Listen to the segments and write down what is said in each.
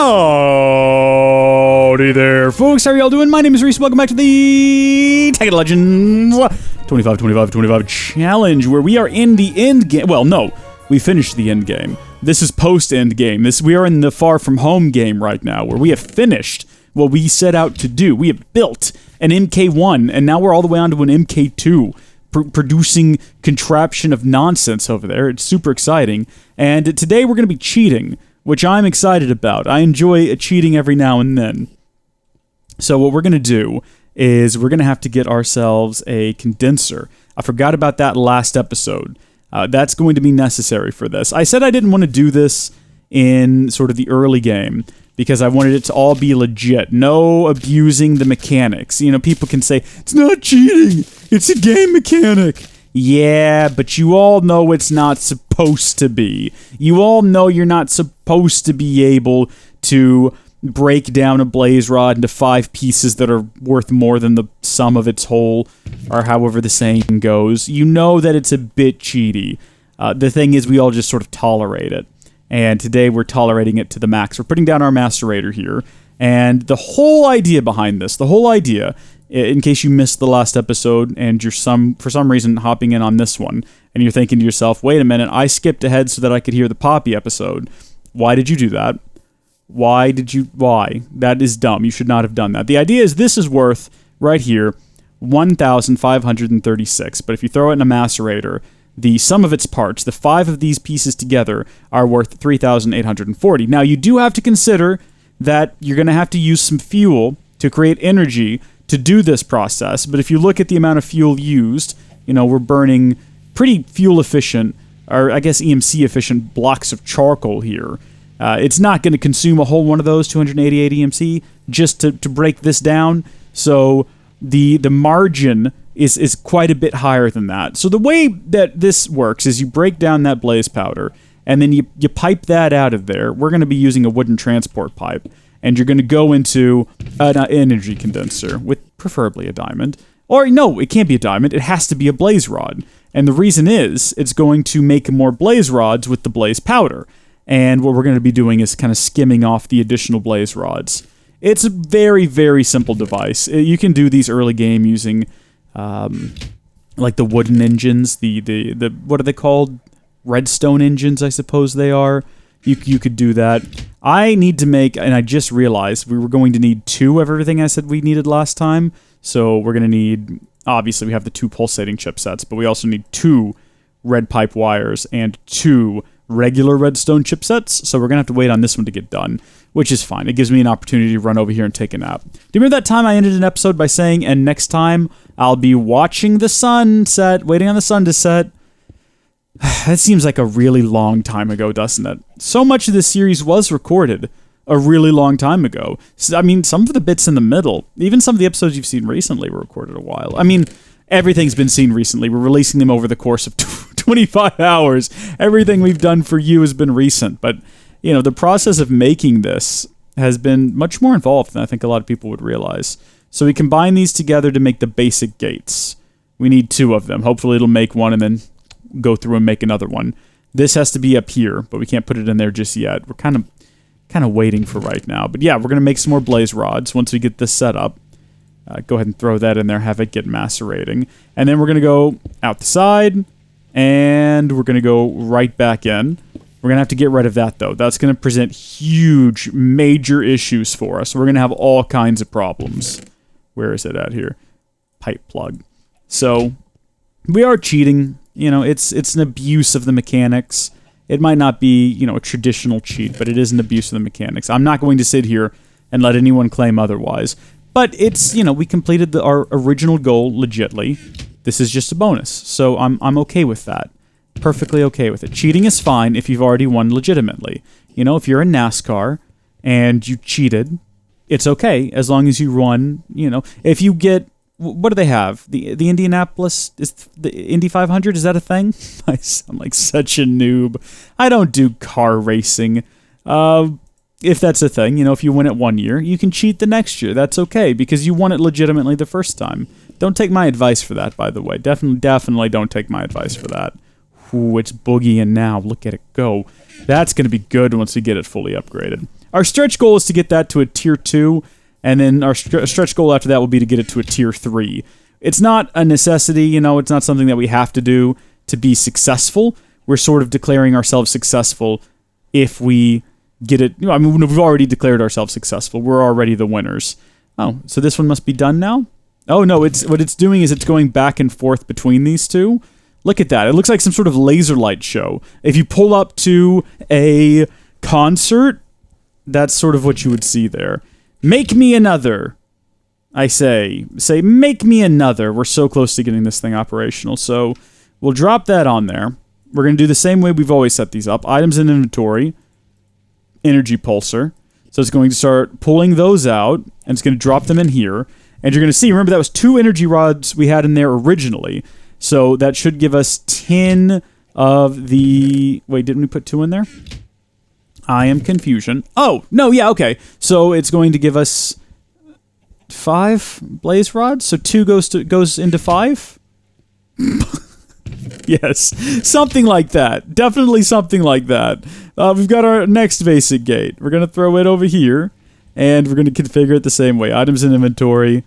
Howdy there, folks. How are y'all doing? My name is Reese. Welcome back to the Tekkit Legends 25 Challenge, where we are in the end game. Well, no, we finished the end game. This is post-end game. We are in the Far From Home game right now, where we have finished what we set out to do. We have built an MK1, and now we're all the way on to an MK2. Producing contraption of nonsense over there. It's super exciting. And today we're going to be cheating, which I'm excited about. I enjoy cheating every now and then. So what we're going to do is we're going to have to get ourselves a condenser. I forgot about that last episode. That's going to be necessary for this. I said I didn't want to do this in sort of the early game because I wanted it to all be legit. No abusing the mechanics. You know, people can say, it's not cheating, it's a game mechanic. Yeah, but you all know it's not supposed to be. You all know you're not supposed to be able to break down a blaze rod into 5 pieces that are worth more than the sum of its whole, or however the saying goes. You know that it's a bit cheaty. The thing is, we all just sort of tolerate it. And today we're tolerating it to the max. We're putting down our macerator here. And the whole idea behind this, in case you missed the last episode and you're for some reason hopping in on this one, and you're thinking to yourself, wait a minute, I skipped ahead so that I could hear the Poppy episode. Why did you do that? Why? That is dumb. You should not have done that. The idea is this is worth, right here, 1,536. But if you throw it in a macerator, the sum of its parts, the 5 of these pieces together, are worth 3,840. Now, you do have to consider that you're going to have to use some fuel to create energy to do this process. But if you look at the amount of fuel used, you know, we're burning pretty fuel efficient, or I guess EMC efficient blocks of charcoal here. It's not going to consume a whole one of those 288 EMC just to break this down. So the margin is quite a bit higher than that. So the way that this works is you break down that blaze powder, and then you pipe that out of there. We're going to be using a wooden transport pipe, and you're going to go into an energy condenser with preferably a diamond. Or no, it can't be a diamond. It has to be a blaze rod. And the reason is it's going to make more blaze rods with the blaze powder. And what we're going to be doing is kind of skimming off the additional blaze rods. It's a very, very simple device. You can do these early game using like the wooden engines, the what are they called? Redstone engines, I suppose they are. You could do that. I need to make, and I just realized we were going to need 2 of everything I said we needed last time. So we're going to need, obviously we have the 2 pulsating chipsets, but we also need 2 red pipe wires and 2 regular redstone chipsets. So we're going to have to wait on this one to get done, which is fine. It gives me an opportunity to run over here and take a nap. Do you remember that time I ended an episode by saying, and next time I'll be watching the sun set, waiting on the sun to set? That seems like a really long time ago, doesn't it? So much of this series was recorded a really long time ago. I mean, some of the bits in the middle, even some of the episodes you've seen recently were recorded a while. I mean, everything's been seen recently. We're releasing them over the course of 25 hours. Everything we've done for you has been recent. But, you know, the process of making this has been much more involved than I think a lot of people would realize. So we combine these together to make the basic gates. We need 2 of them. Hopefully it'll make one and then go through and make another one. This has to be up here, but we can't put it in there just yet. We're kind of waiting for right now. But yeah, we're going to make some more blaze rods once we get this set up. Go ahead and throw that in there, have it get macerating. And then we're going to go out the side, and we're going to go right back in. We're going to have to get rid of that, though. That's going to present huge, major issues for us. We're going to have all kinds of problems. Where is it at here? Pipe plug. So, we are cheating. You know, it's an abuse of the mechanics. It might not be, you know, a traditional cheat, but it is an abuse of the mechanics. I'm not going to sit here and let anyone claim otherwise. But it's, you know, we completed our original goal legitly. This is just a bonus. So I'm okay with that. Perfectly okay with it. Cheating is fine if you've already won legitimately. You know, if you're in NASCAR and you cheated, it's okay as long as you won, you know. If you get, what do they have? The Indianapolis, is the Indy 500, is that a thing? I sound like such a noob. I don't do car racing. If that's a thing, you know, if you win it one year, you can cheat the next year. That's okay, because you won it legitimately the first time. Don't take my advice for that, by the way. Definitely don't take my advice for that. Ooh, it's boogieing now. Look at it go. That's going to be good once we get it fully upgraded. Our stretch goal is to get that to a tier 2, and then our stretch goal after that will be to get it to a tier 3. It's not a necessity, you know, it's not something that we have to do to be successful. We're sort of declaring ourselves successful if we get it. I mean, we've already declared ourselves successful. We're already the winners. Oh, so this one must be done now? Oh, no, what it's doing is it's going back and forth between these two. Look at that. It looks like some sort of laser light show. If you pull up to a concert, that's sort of what you would see there. Make me another. I say, make me another. We're so close to getting this thing operational. So we'll drop that on there. We're going to do the same way we've always set these up. Items in inventory. Energy pulsar. So it's going to start pulling those out, and it's going to drop them in here. And you're going to see, remember that was 2 energy rods we had in there originally. So that should give us 10 of the... Wait, didn't we put 2 in there? I am confusion. Oh, no, yeah, okay. So it's going to give us 5 blaze rods. So 2 goes into 5? Yes, something like that. Definitely something like that. We've got our next basic gate. We're going to throw it over here, and we're going to configure it the same way. Items in inventory,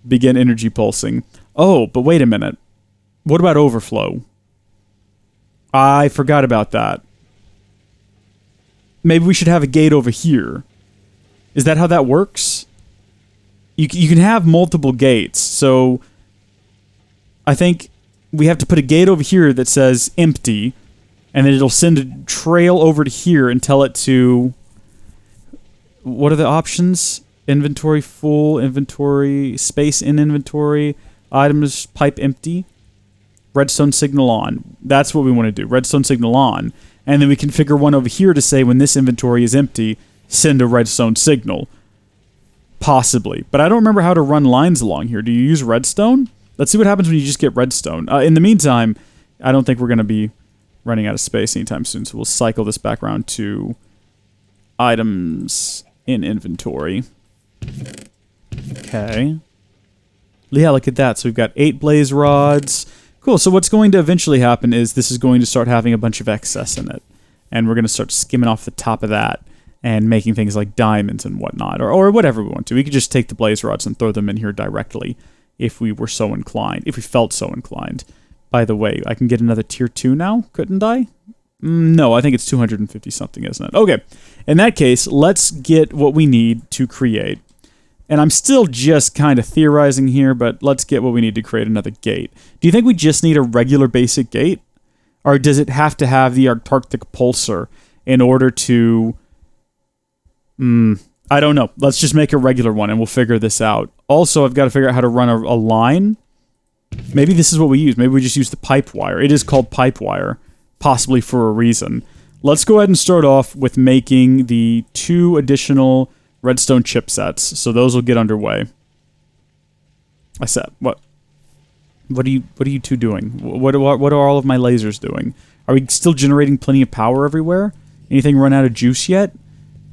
begin energy pulsing. Oh, but wait a minute. What about overflow? I forgot about that. Maybe we should have a gate over here. Is that how that works? You can have multiple gates, so I think we have to put a gate over here that says empty, and then it'll send a trail over to here and tell it to... What are the options? Inventory full, inventory, space in inventory, items, pipe empty, redstone signal on. That's what we want to do, redstone signal on. And then we configure one over here to say when this inventory is empty, send a redstone signal. Possibly. But I don't remember how to run lines along here. Do you use redstone? Let's see what happens when you just get redstone. In the meantime, I don't think we're going to be running out of space anytime soon, so we'll cycle this back around to items in inventory. Okay. Yeah, look at that. So we've got 8 blaze rods. Cool, so what's going to eventually happen is this is going to start having a bunch of excess in it. And we're going to start skimming off the top of that and making things like diamonds and whatnot, or whatever we want to. We could just take the blaze rods and throw them in here directly if we were so inclined, if we felt so inclined. By the way, I can get another tier 2 now, couldn't I? No, I think it's 250 something, isn't it? Okay, in that case, let's get what we need to create. And I'm still just kind of theorizing here, but let's get what we need to create another gate. Do you think we just need a regular basic gate? Or does it have to have the Antarctic pulsar in order to... I don't know. Let's just make a regular one and we'll figure this out. Also, I've got to figure out how to run a line. Maybe this is what we use. Maybe we just use the pipe wire. It is called pipe wire, possibly for a reason. Let's go ahead and start off with making the 2 additional redstone chipsets. So those will get underway. I said, what? What are you two doing? What are all of my lasers doing? Are we still generating plenty of power everywhere? Anything run out of juice yet?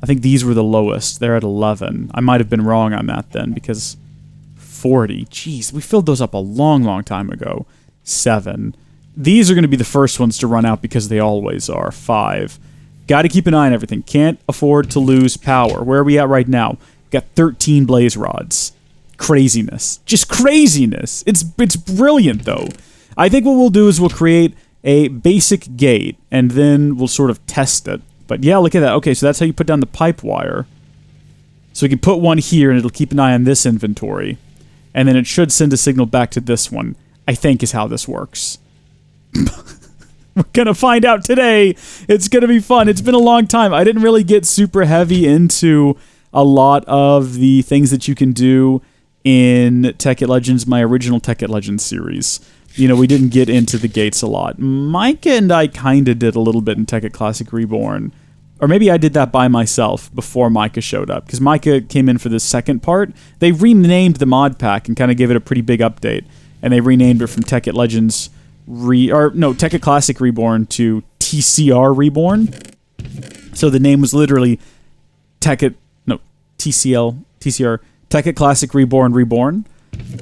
I think these were the lowest. They're at 11. I might have been wrong on that then, because 40. Jeez, we filled those up a long, long time ago. 7. These are going to be the first ones to run out because they always are. 5. Got to keep an eye on everything. Can't afford to lose power. Where are we at right now? We've got 13 blaze rods. Craziness. Just craziness. It's brilliant, though. I think what we'll do is we'll create a basic gate, and then we'll sort of test it. But yeah, look at that. Okay, so that's how you put down the pipe wire. So we can put one here, and it'll keep an eye on this inventory. And then it should send a signal back to this one, I think is how this works. We're going to find out today. It's going to be fun. It's been a long time. I didn't really get super heavy into a lot of the things that you can do in Tekkit Legends, my original Tekkit Legends series. You know, we didn't get into the gates a lot. Micah and I kind of did a little bit in Tekkit Classic Reborn. Or maybe I did that by myself before Micah showed up. Because Micah came in for the second part. They renamed the mod pack and kind of gave it a pretty big update. And they renamed it from Tekkit Legends... Tekkit Classic Reborn to TCR Reborn. So the name was literally TCR, Tekkit Classic Reborn.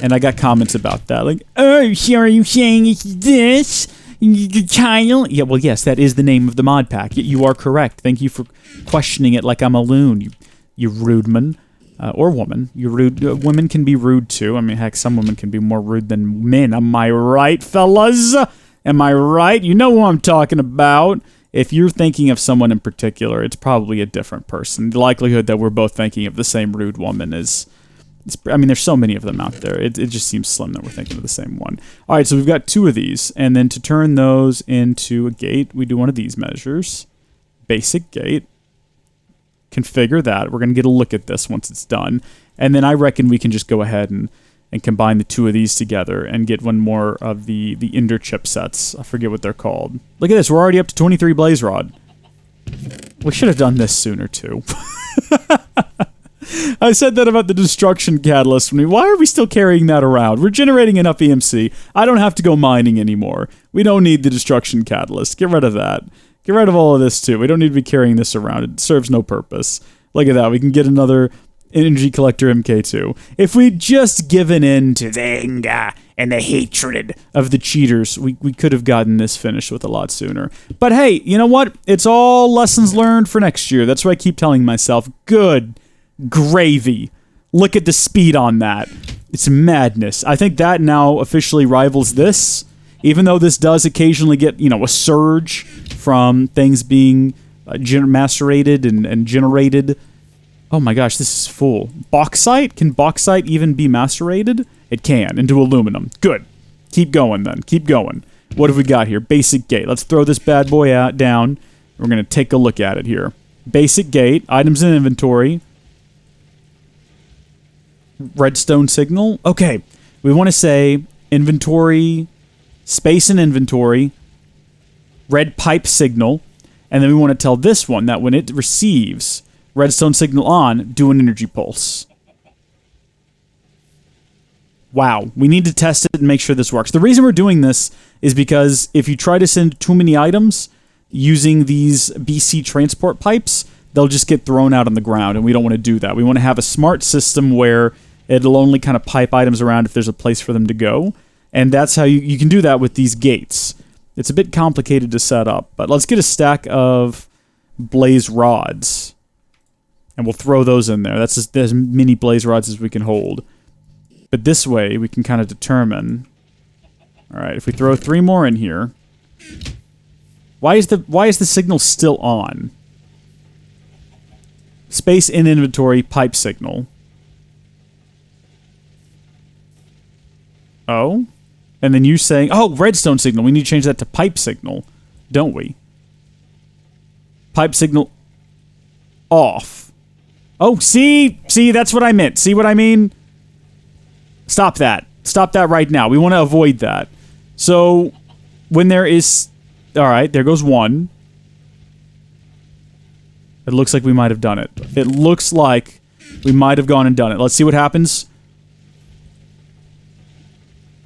And I got comments about that. Like, oh, so are you saying it's this? Kyle. Yeah, well, yes, that is the name of the mod pack. You are correct. Thank you for questioning it like I'm a loon, you rude man. Or woman. You rude. Women can be rude too. I mean, heck, some women can be more rude than men. Am I right, fellas? Am I right? You know who I'm talking about. If you're thinking of someone in particular, it's probably a different person. The likelihood that we're both thinking of the same rude woman is... I mean, there's so many of them out there. It just seems slim that we're thinking of the same one. All right, so we've got 2 of these. And then to turn those into a gate, we do one of these measures. Basic gate. Configure that. We're going to get a look at this once it's done. And then I reckon we can just go ahead and combine the 2 of these together and get one more of the Ender chipsets. I forget what they're called. Look at this. We're already up to 23 Blaze Rod. We should have done this sooner, too. I said that about the Destruction Catalyst. Why are we still carrying that around? We're generating enough EMC. I don't have to go mining anymore. We don't need the Destruction Catalyst. Get rid of that. Get rid of all of this, too. We don't need to be carrying this around. It serves no purpose. Look at that. We can get another Energy Collector MK2. If we'd just given in to the anger and the hatred of the cheaters, we could have gotten this finished with a lot sooner. But hey, you know what? It's all lessons learned for next year. That's what I keep telling myself. Good gravy. Look at the speed on that. It's madness. I think that now officially rivals this. Even though this does occasionally get, a surge from things being macerated and generated. Oh my gosh, this is full. Bauxite? Can bauxite even be macerated? It can, into aluminum. Good. Keep going then. Keep going. What have we got here? Basic gate. Let's throw this bad boy down. We're going to take a look at it here. Basic gate. Items in inventory. Redstone signal. Okay. We want to say inventory... Space and inventory, red pipe signal, and then we want to tell this one that when it receives redstone signal on, do an energy pulse. Wow, we need to test it and make sure this works. The reason we're doing this is because if you try to send too many items using these BC transport pipes, they'll just get thrown out on the ground, and we don't want to do that. We want to have a smart system where it'll only kind of pipe items around if there's a place for them to go. And that's how you can do that with these gates. It's a bit complicated to set up, but let's get a stack of blaze rods. And we'll throw those in there. That's as many blaze rods as we can hold. But this way, we can kind of determine... Alright, if we throw 3 more in here... Why is the signal still on? Space in inventory, pipe signal. Oh? And then you saying, oh, redstone signal. We need to change that to pipe signal, don't we? Pipe signal off. Oh, see, that's what I meant. See what I mean? Stop that. Stop that right now. We want to avoid that. So, when there is... All right, there goes 1. It looks like we might have done it. It looks like we might have gone and done it. Let's see what happens.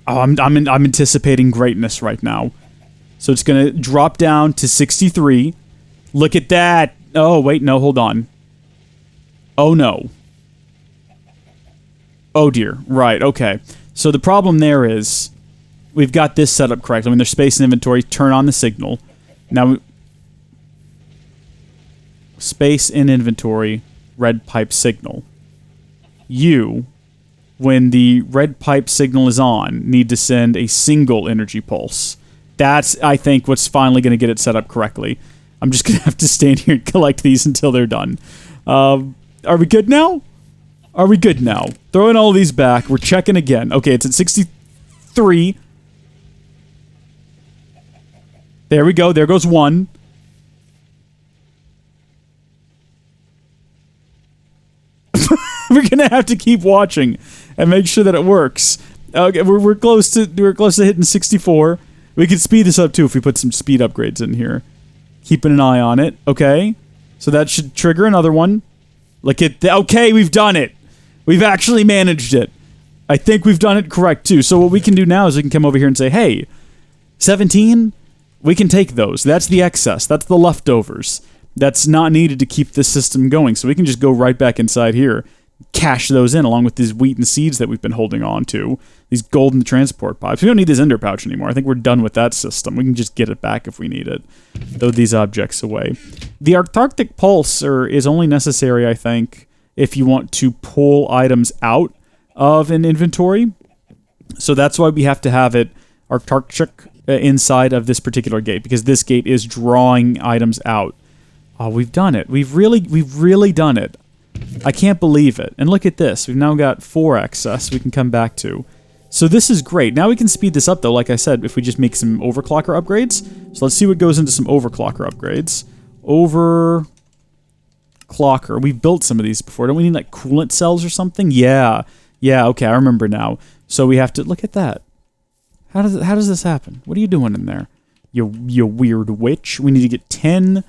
Oh, I'm anticipating greatness right now. So it's going to drop down to 63. Look at that. Oh, wait, no, hold on. Oh, no. Oh, dear. Right, okay. So the problem there is we've got this set up correctly. When there's space in inventory, turn on the signal. Now, space in inventory, red pipe signal. You... when the red pipe signal is on, need to send a single energy pulse. That's, I think, what's finally going to get it set up correctly. I'm just going to have to stand here and collect these until they're done. Are we good now? Are we good now? Throwing all these back. We're checking again. Okay, it's at 63. There we go. There goes 1. We're going to have to keep watching and make sure that it works. Okay, we're close to hitting 64. We can speed this up too if we put some speed upgrades in here. Keeping an eye on it. Okay. So that should trigger another one. Look at that. Okay, we've done it. We've actually managed it. I think we've done it correct too. So what we can do now is we can come over here and say, hey, 17, we can take those. That's the excess. That's the leftovers. That's not needed to keep this system going. So we can just go right back inside here. cash those in along with these wheat and seeds that we've been holding on to. These golden transport pipes. We don't need this ender pouch anymore. I think we're done with that system. We can just get it back if we need it. Throw these objects away. The Antarctic Pulsar is only necessary, I think, if you want to pull items out of an inventory. So that's why we have to have it Antarctic inside of this particular gate, because this gate is drawing items out. Oh, we've done it. We've really done it. I can't believe it. And look at this. We've now got 4 access we can come back to. So this is great. Now we can speed this up, though, like I said, if we just make some overclocker upgrades. So let's see what goes into some overclocker upgrades. Overclocker. We've built some of these before. Don't we need, like, coolant cells or something? Yeah. Yeah, okay, I remember now. So we have to... Look at that. How does this happen? What are you doing in there? You weird witch. We need to get 10,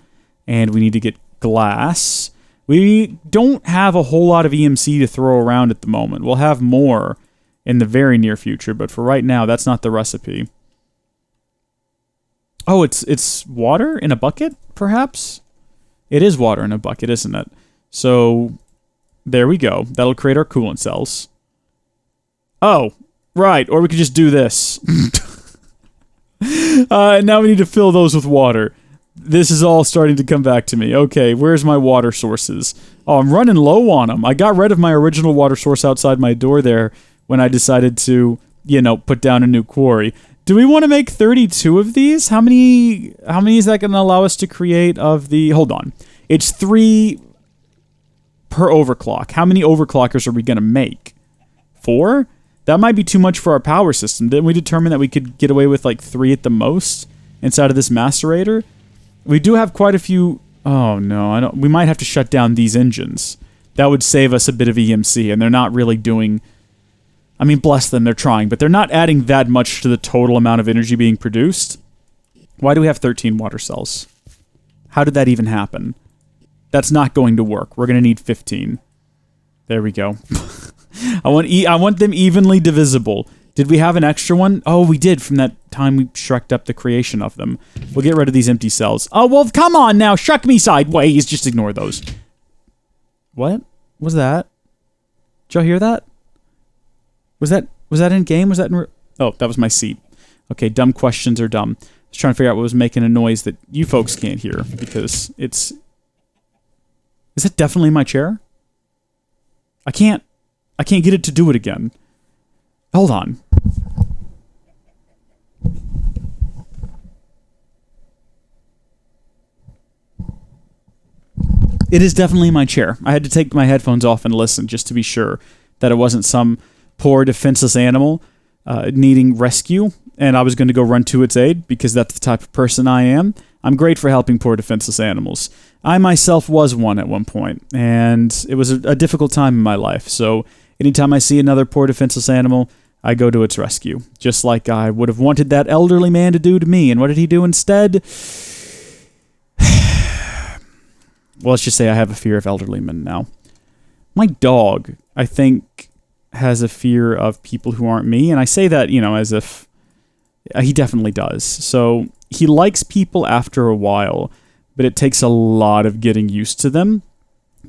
and we need to get glass. We don't have a whole lot of EMC to throw around at the moment. We'll have more in the very near future, but for right now, that's not the recipe. Oh, it's water in a bucket, perhaps? It is water in a bucket, isn't it? So, there we go. That'll create our coolant cells. Oh, right, or we could just do this. Now we need to fill those with water. This is all starting to come back to me. Okay, where's my water sources? Oh, I'm running low on them. I got rid of my original water source outside my door there when I decided to, put down a new quarry. Do we want to make 32 of these? How many is that going to allow us to create of the... Hold on. It's 3 per overclock. How many overclockers are we going to make? 4? That might be too much for our power system. Didn't we determine that we could get away with like 3 at the most inside of this macerator? We do have quite a few... Oh, no. We might have to shut down these engines. That would save us a bit of EMC, and they're not really doing... I mean, bless them, they're trying, but they're not adding that much to the total amount of energy being produced. Why do we have 13 water cells? How did that even happen? That's not going to work. We're going to need 15. There we go. I want them evenly divisible. Did we have an extra one? Oh, we did from that time we shreked up the creation of them. We'll get rid of these empty cells. Oh, well, come on now. Shrek me sideways. Just ignore those. What was that? Did y'all hear that? Was that in game? Was that in... Oh, that was my seat. Okay, dumb questions are dumb. I was trying to figure out what was making a noise that you folks can't hear, because it's... Is it definitely my chair? I can't get it to do it again. Hold on. It is definitely my chair. I had to take my headphones off and listen just to be sure that it wasn't some poor defenseless animal needing rescue, and I was going to go run to its aid because that's the type of person I am. I'm great for helping poor defenseless animals. I myself was one at one point, and it was a difficult time in my life, so anytime I see another poor defenseless animal, I go to its rescue, just like I would have wanted that elderly man to do to me. And what did he do instead? Well, let's just say I have a fear of elderly men now. My dog, I think, has a fear of people who aren't me, and I say that, as if he definitely does. So he likes people after a while, but it takes a lot of getting used to them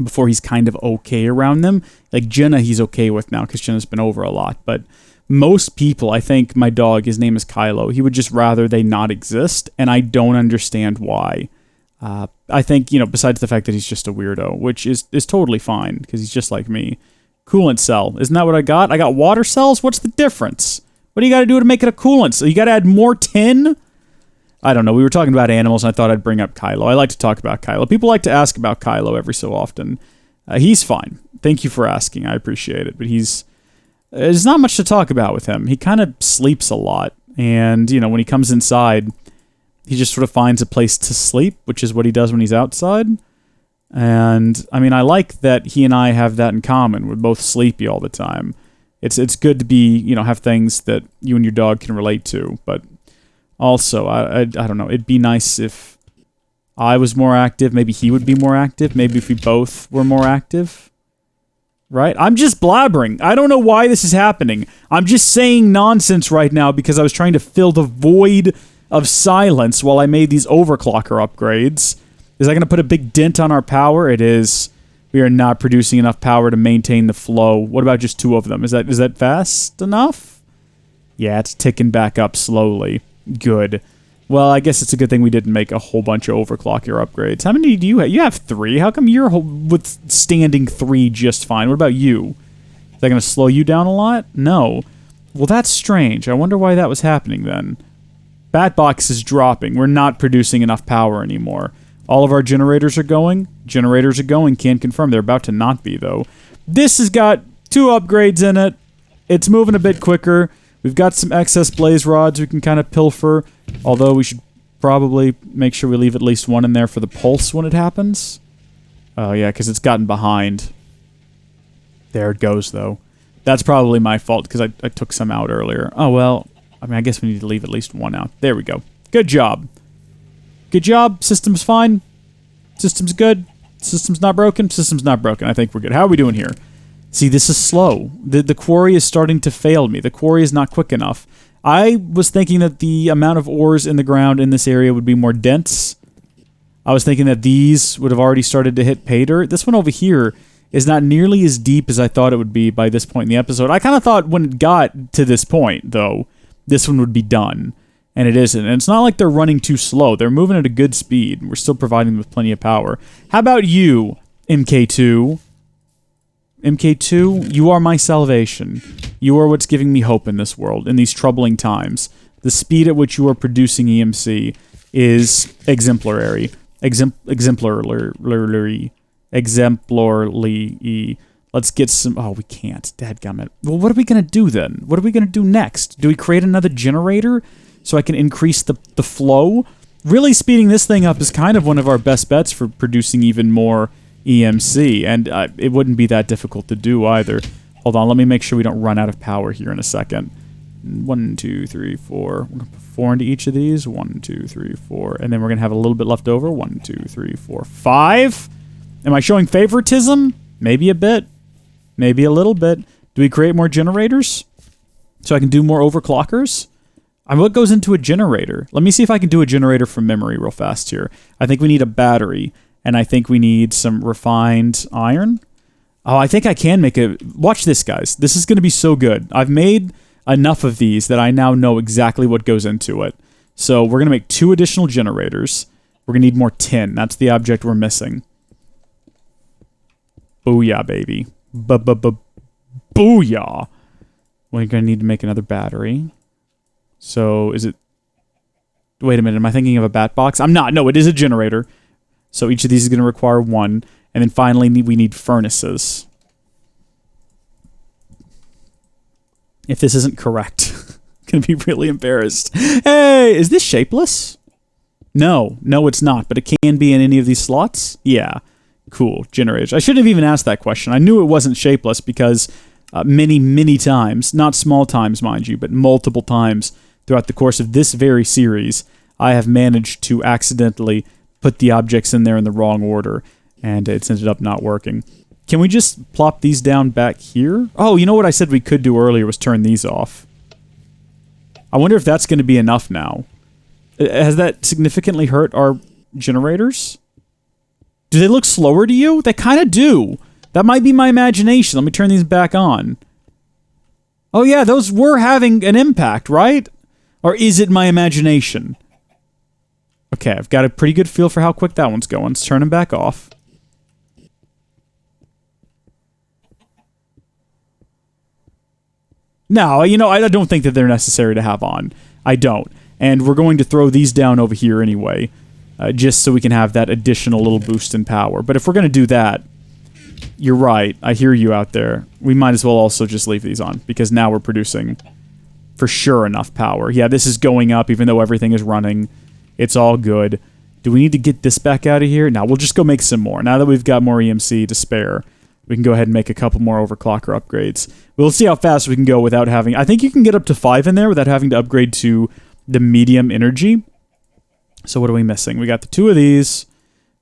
before he's kind of okay around them. Like Jenna, he's okay with now because Jenna's been over a lot, but most people, I think my dog, his name is Kylo, he would just rather they not exist, and I don't understand why. I think, besides the fact that he's just a weirdo, which is totally fine, because he's just like me. Coolant cell. Isn't that what I got? I got water cells? What's the difference? What do you got to do to make it a coolant? So you got to add more tin? I don't know. We were talking about animals, and I thought I'd bring up Kylo. I like to talk about Kylo. People like to ask about Kylo every so often. He's fine. Thank you for asking. I appreciate it. But there's not much to talk about with him. He kind of sleeps a lot. And, when he comes inside, he just sort of finds a place to sleep, which is what he does when he's outside. And, I mean, I like that he and I have that in common. We're both sleepy all the time. It's good to be, have things that you and your dog can relate to. But also, I don't know. It'd be nice if I was more active. Maybe he would be more active. Maybe if we both were more active. Right? I'm just blabbering. I don't know why this is happening. I'm just saying nonsense right now because I was trying to fill the void of silence while I made these overclocker upgrades. Is that going to put a big dent on our power? It is. We are not producing enough power to maintain the flow. What about just 2 of them? Is that fast enough? Yeah, it's ticking back up slowly. Good. Well, I guess it's a good thing we didn't make a whole bunch of overclocker upgrades. How many do you have? You have 3. How come you're withstanding 3 just fine? What about you? Is that going to slow you down a lot? No. Well, that's strange. I wonder why that was happening then. Batbox is dropping. We're not producing enough power anymore. All of our generators are going. Generators are going. Can't confirm. They're about to not be, though. This has got 2 upgrades in it. It's moving a bit quicker. We've got some excess blaze rods we can kind of pilfer. Although we should probably make sure we leave at least 1 in there for the pulse when it happens. Oh, yeah, because it's gotten behind. There it goes, though. That's probably my fault, because I took some out earlier. Oh, well, I mean, I guess we need to leave at least 1 out. There we go. Good job. Good job. System's fine. System's good. System's not broken. System's not broken. I think we're good. How are we doing here? See, this is slow. The quarry is starting to fail me. The quarry is not quick enough. I was thinking that the amount of ores in the ground in this area would be more dense. I was thinking that these would have already started to hit pay dirt. This one over here is not nearly as deep as I thought it would be by this point in the episode. I kind of thought when it got to this point, though, this one would be done. And it isn't. And it's not like they're running too slow. They're moving at a good speed. We're still providing them with plenty of power. How about you, MK2? MK2, you are my salvation. You are what's giving me hope in this world, in these troubling times. The speed at which you are producing EMC is exemplary. Exemplarily. Let's get some... Oh, we can't. Dadgummit. Well, what are we going to do then? What are we going to do next? Do we create another generator so I can increase the flow? Really speeding this thing up is kind of one of our best bets for producing even more EMC, and it wouldn't be that difficult to do either. Hold on, let me make sure we don't run out of power here in a second. 1, 2, 3, 4. We're going to put 4 into each of these. 1, 2, 3, 4. And then we're going to have a little bit left over. 1, 2, 3, 4, 5. Am I showing favoritism? Maybe a bit. Maybe a little bit. Do we create more generators so I can do more overclockers? What goes into a generator? Let me see if I can do a generator from memory real fast here. I think we need a battery, and I think we need some refined iron. Oh, I think I can make a... Watch this, guys. This is going to be so good. I've made enough of these that I now know exactly what goes into it. So we're going to make 2 additional generators. We're going to need more tin. That's the object we're missing. Booyah, baby. Booyah. We're going to need to make another battery. So, is it... Wait a minute, am I thinking of a bat box? I'm not. No, it is a generator. So each of these is going to require 1. And then finally, we need furnaces. If this isn't correct, I'm going to be really embarrassed. Hey, is this shapeless? No, it's not. But it can be in any of these slots? Yeah. Cool. Generators. I shouldn't have even asked that question. I knew it wasn't shapeless because many times, not small times, mind you, but multiple times throughout the course of this very series, I have managed to accidentally put the objects in there in the wrong order, and it's ended up not working. Can we just plop these down back here? Oh, you know what I said we could do earlier was turn these off. I wonder if that's going to be enough now. Has that significantly hurt our generators? Do they look slower to you? They kind of do. That might be my imagination. Let me turn these back on. Oh yeah, those were having an impact, right? Or is it my imagination? Okay, I've got a pretty good feel for how quick that one's going. Let's turn them back off. No, you know, I don't think that they're necessary to have on. I don't. And we're going to throw these down over here anyway, just so we can have that additional little boost in power. But if we're going to do that, you're right. I hear you out there. We might as well also just leave these on, because now we're producing for sure enough power. Yeah, this is going up even though everything is running. It's all good. Do we need to get this back out of here? No, we'll just go make some more. Now that we've got more EMC to spare, we can go ahead and make a couple more overclocker upgrades. We'll see how fast we can go without having... I think you can get up to 5 in there without having to upgrade to the medium energy. So what are we missing? We got the 2 of these.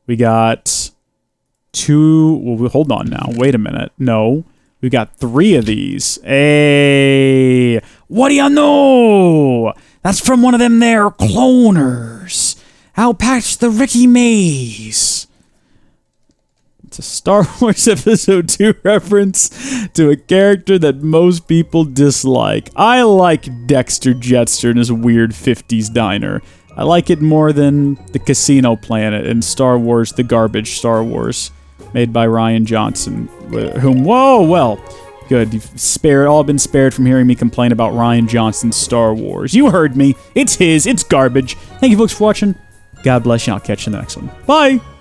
We got 2... Well, hold on now. Wait a minute. No. We got 3 of these. Hey! What do you know? That's from one of them there cloners. I'll patch the Ricky Maze. It's a Star Wars Episode 2 reference to a character that most people dislike. I like Dexter Jetster and his weird 50s diner. I like it more than the Casino Planet and Star Wars, the garbage Star Wars, made by Rian Johnson, whom, whoa, well, good, you've all been spared from hearing me complain about Rian Johnson's Star Wars. You heard me. It's his. It's garbage. Thank you folks for watching. God bless you. I'll catch you in the next one. Bye!